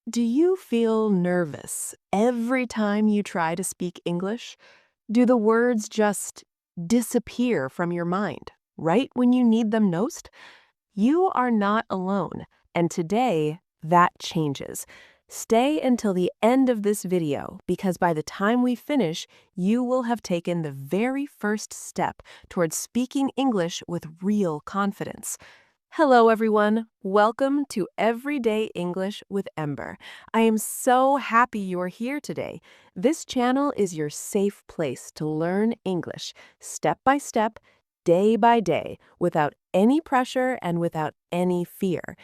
Do you feel nervous every time you try to speak English? Do the words just disappear from your mind right when you need them most? You are not alone, and today that changes. Stay until the end of this video because by the time we finish, you will have taken the very first step towards speaking English with real confidence. Hello, everyone. Welcome to Everyday English with Ember. I am so happy you're here today. This channel is your safe place to learn English step by step, day by day, without any pressure and without any fear.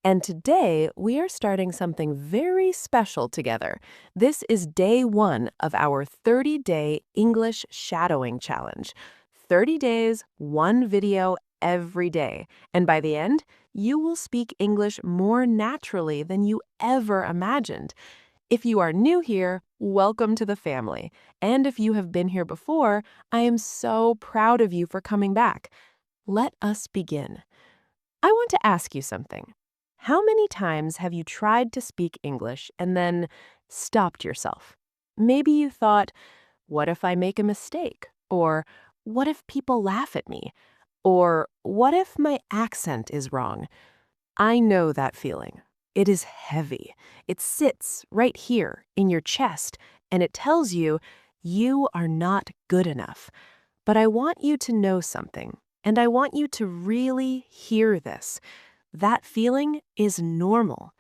And today, we are starting something very special together. This is day one of our 30-day English shadowing challenge. 30 days, one video every day. And by the end, you will speak English more naturally than you ever imagined. If you are new here, welcome to the family. And if you have been here before, I am so proud of you for coming back. Let us begin. I want to ask you something. How many times have you tried to speak English and then stopped yourself? Maybe you thought, what if I make a mistake? Or what if people laugh at me? Or what if my accent is wrong? I know that feeling. It is heavy. It sits right here in your chest, and it tells you you are not good enough. But I want you to know something, and I want you to really hear this. That feeling is normal.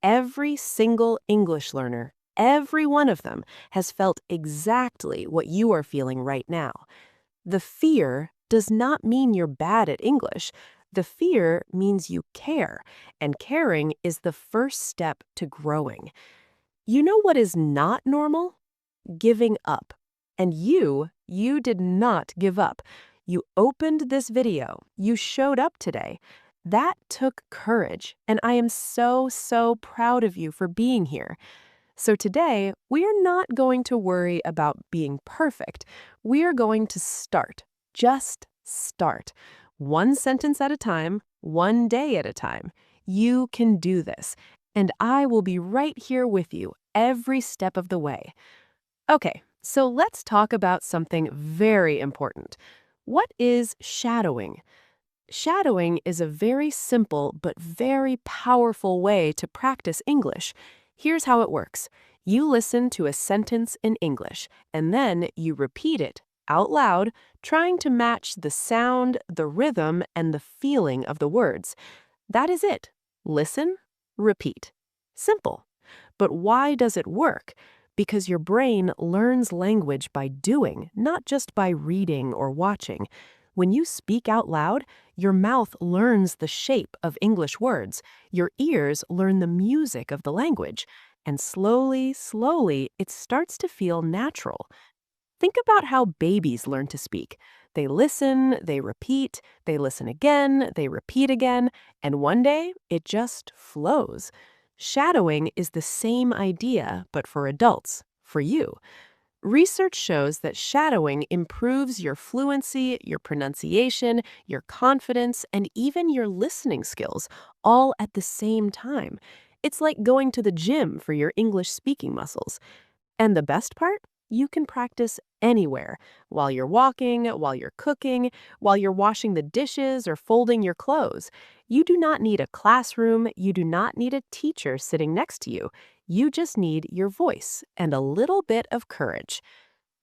Every single English learner, every one of them, has felt exactly what you are feeling right now. The fear does not mean you're bad at English. The fear means you care, and caring is the first step to growing. You know what is not normal? Giving up. And you did not give up. You opened this video. You showed up today. That took courage, and I am so, so proud of you for being here. So today, we are not going to worry about being perfect. We are going to start. Just start. One sentence at a time, one day at a time. You can do this, and I will be right here with you every step of the way. Okay, so let's talk about something very important. What is shadowing? Shadowing is a very simple but very powerful way to practice English. Here's how it works. You listen to a sentence in English, and then you repeat it out loud, trying to match the sound, the rhythm, and the feeling of the words. That is it. Listen, repeat. Simple. But why does it work? Because your brain learns language by doing, not just by reading or watching. When you speak out loud, your mouth learns the shape of English words. Your ears learn the music of the language. And slowly, slowly, it starts to feel natural. Think about how babies learn to speak. They listen, they repeat, they listen again, they repeat again, and one day it just flows. Shadowing is the same idea, but for adults, for you. Research shows that shadowing improves your fluency, your pronunciation, your confidence, and even your listening skills, all at the same time. It's like going to the gym for your English speaking muscles. And the best part? You can practice anywhere, while you're walking, while you're cooking, while you're washing the dishes or folding your clothes. You do not need a classroom, you do not need a teacher sitting next to you. You just need your voice and a little bit of courage.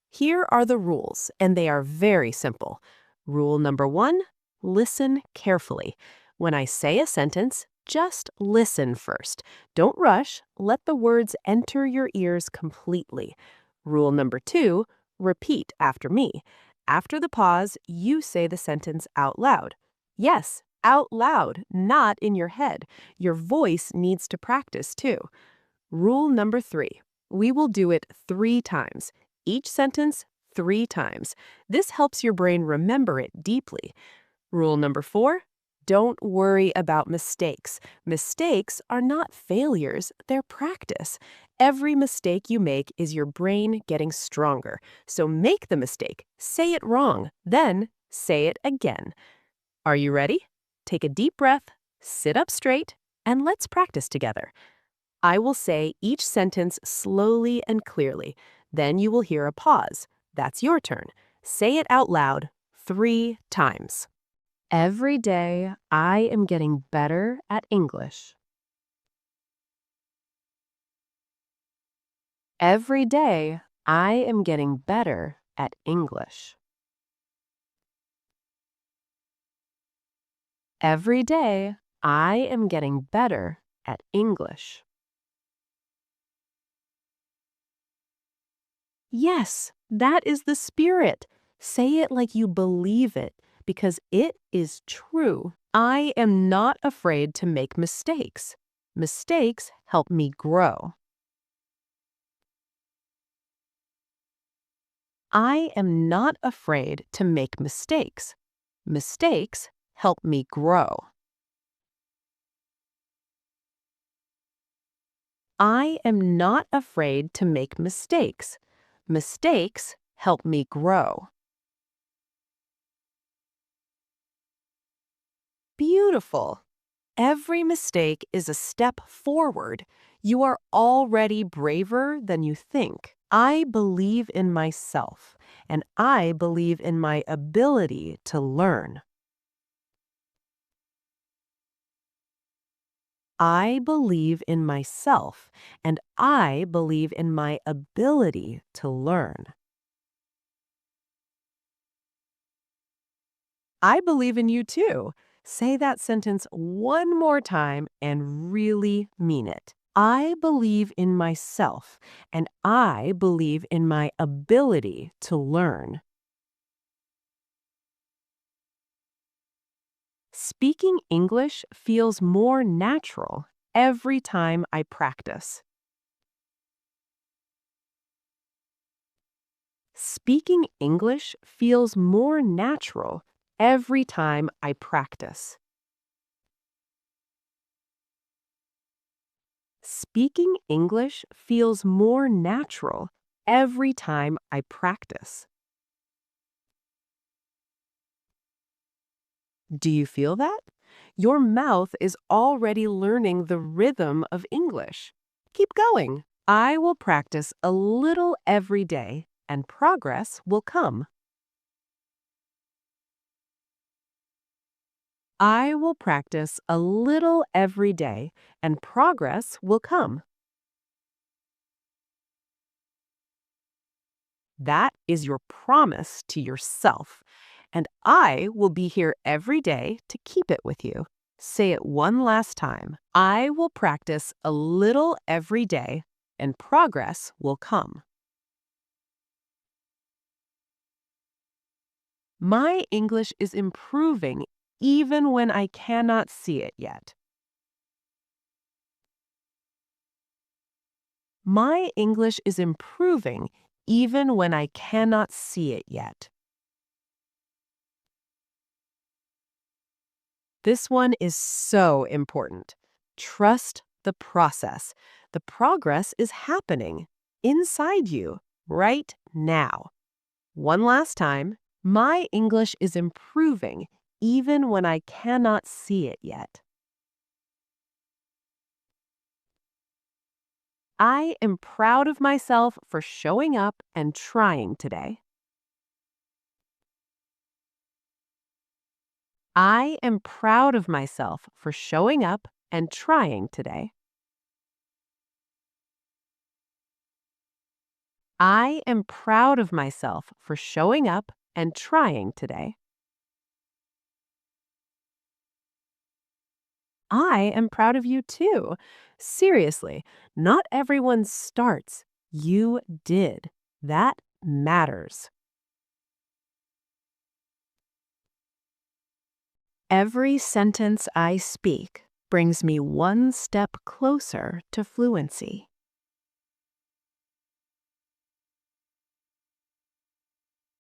Here are the rules, and they are very simple. Rule number 1, listen carefully. When I say a sentence, just listen first. Don't rush, let the words enter your ears completely. Rule number 2, repeat after me. After the pause, you say the sentence out loud. Yes, out loud, not in your head. Your voice needs to practice too. Rule number 3, we will do it 3 times. Each sentence 3 times. This helps your brain remember it deeply. Rule number 4, don't worry about mistakes. Mistakes are not failures, they're practice. Every mistake you make is your brain getting stronger. So make the mistake, say it wrong, then say it again. Are you ready? Take a deep breath, sit up straight, and let's practice together. I will say each sentence slowly and clearly. Then you will hear a pause. That's your turn. Say it out loud 3 times. Every day, I am getting better at English. Every day, I am getting better at English. Every day, I am getting better at English. Yes, that is the spirit. Say it like you believe it, because it is true. I am not afraid to make mistakes. Mistakes help me grow. I am not afraid to make mistakes. Mistakes help me grow. I am not afraid to make mistakes. Mistakes help me grow. Beautiful. Every mistake is a step forward. You are already braver than you think. I believe in myself, and I believe in my ability to learn. I believe in myself, and I believe in my ability to learn. I believe in you too. Say that sentence one more time and really mean it. I believe in myself, and I believe in my ability to learn. Speaking English feels more natural every time I practice. Speaking English feels more natural every time I practice. Speaking English feels more natural every time I practice. Do you feel that? Your mouth is already learning the rhythm of English. Keep going. I will practice a little every day, and progress will come. I will practice a little every day, and progress will come. That is your promise to yourself, and I will be here every day to keep it with you. Say it one last time. I will practice a little every day, and progress will come. My English is improving even when I cannot see it yet. My English is improving even when I cannot see it yet. This one is so important. Trust the process. The progress is happening inside you right now. One last time. My English is improving even when I cannot see it yet. I am proud of myself for showing up and trying today. I am proud of myself for showing up and trying today. I am proud of myself for showing up and trying today. I am proud of you too. Seriously, not everyone starts. You did. That matters. Every sentence I speak brings me one step closer to fluency.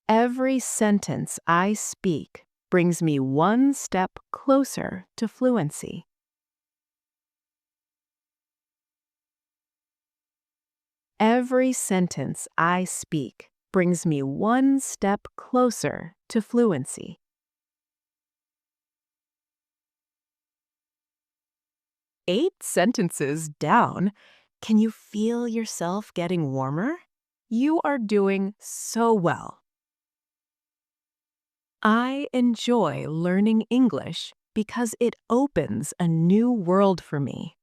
Every sentence I speak brings me one step closer to fluency. Every sentence I speak brings me one step closer to fluency. 8 sentences down. Can you feel yourself getting warmer? You are doing so well. I enjoy learning English because it opens a new world for me.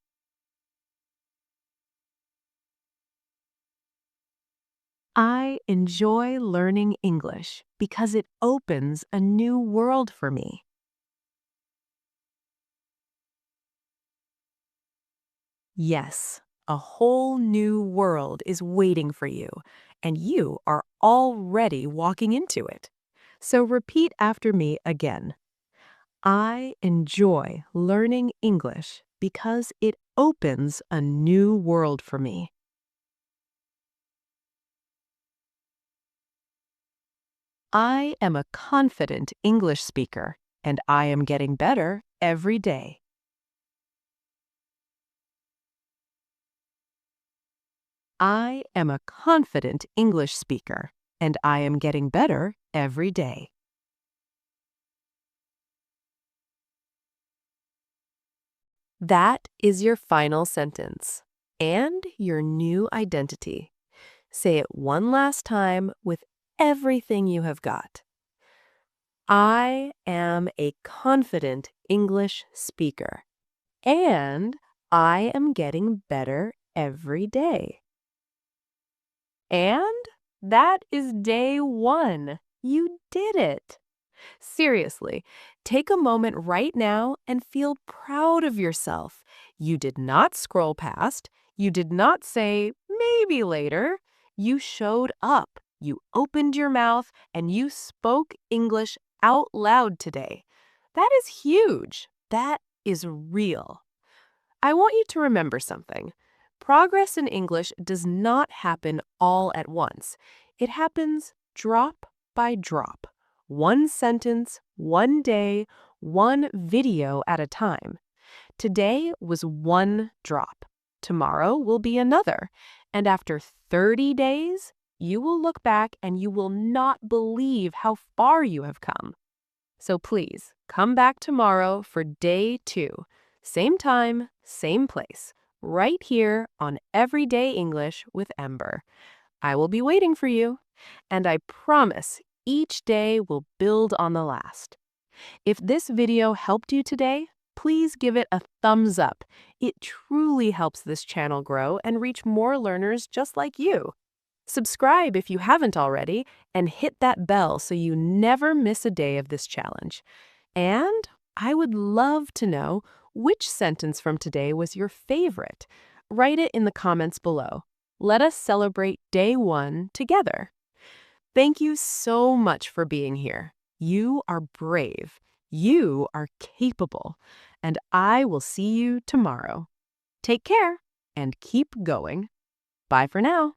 I enjoy learning English because it opens a new world for me. Yes, a whole new world is waiting for you, and you are already walking into it. So repeat after me again. I enjoy learning English because it opens a new world for me. I am a confident English speaker, and I am getting better every day. I am a confident English speaker, and I am getting better every day. That is your final sentence and your new identity. Say it one last time with everything you have got. I am a confident English speaker, and I am getting better every day. And that is day 1. You did it. Seriously, take a moment right now and feel proud of yourself. You did not scroll past. You did not say, maybe later. You showed up. You opened your mouth and you spoke English out loud today. That is huge. That is real. I want you to remember something. Progress in English does not happen all at once. It happens drop by drop. One sentence, one day, one video at a time. Today was one drop. Tomorrow will be another. And after 30 days, you will look back and you will not believe how far you have come. So please, come back tomorrow for day 2. Same time, same place, right here on Everyday English with Ember. I will be waiting for you, and I promise each day will build on the last. If this video helped you today, please give it a thumbs up. It truly helps this channel grow and reach more learners just like you. Subscribe if you haven't already, and hit that bell so you never miss a day of this challenge. And I would love to know which sentence from today was your favorite. Write it in the comments below. Let us celebrate day 1 together. Thank you so much for being here. You are brave. You are capable. And I will see you tomorrow. Take care and keep going. Bye for now.